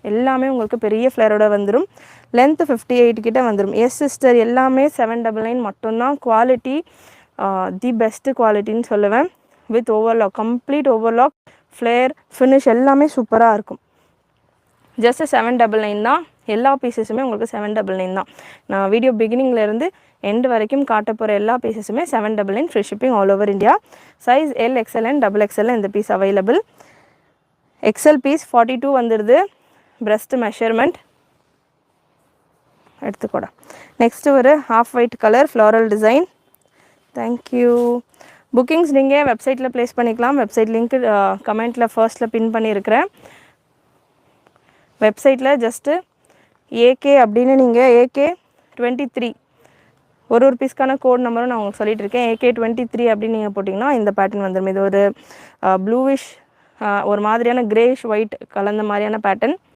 எல்லாமே உங்களுக்கு பெரிய ஃப்ளேரோட வந்துடும். லென்த் 58 கிட்ட வந்துடும். எஸ் சிஸ்டர், எல்லாமே 799 மட்டும்தான். குவாலிட்டி தி பெஸ்ட் குவாலிட்டின்னு சொல்லுவேன். With overlock, complete overlock, flare, finish எல்லாமே சூப்பராக இருக்கும். ஜஸ்ட் 799 தான். எல்லா பீசஸுமே உங்களுக்கு 799 தான். நான் வீடியோ பிகினிங்லேருந்து எண்டு வரைக்கும் காட்ட போகிற எல்லா பீசஸுமே 799 free shipping all over India. Size L, XL and XXL இந்த பீஸ் அவைலபிள். எக்ஸ்எல் பீஸ் 42 வந்துடுது. பிரஸ்ட் மெஷர்மெண்ட் எடுத்துக்கூட. நெக்ஸ்ட்டு ஒரு half white colour floral design. Thank you. Bookings நீங்கள் வெப்சைட்டில் ப்ளேஸ் பண்ணிக்கலாம். வெப்சைட் லிங்க்கு கமெண்ட்டில் ஃபர்ஸ்ட்டில் பின் பண்ணியிருக்கிறேன். வெப்சைட்டில் ஜஸ்ட்டு ஏகே அப்படின்னு நீங்கள் AK23 ஒரு பீஸ்க்கான கோட் நம்பரும் நான் உங்களுக்கு சொல்லிட்டு இருக்கேன். AK23 அப்படின்னு நீங்கள் போட்டிங்கன்னா இந்த பேட்டர்ன் வந்துடும். இது ஒரு ப்ளூவிஷ் ஒரு மாதிரியான கிரேஷ் ஒயிட் கலந்த மாதிரியான பேட்டர்ன்.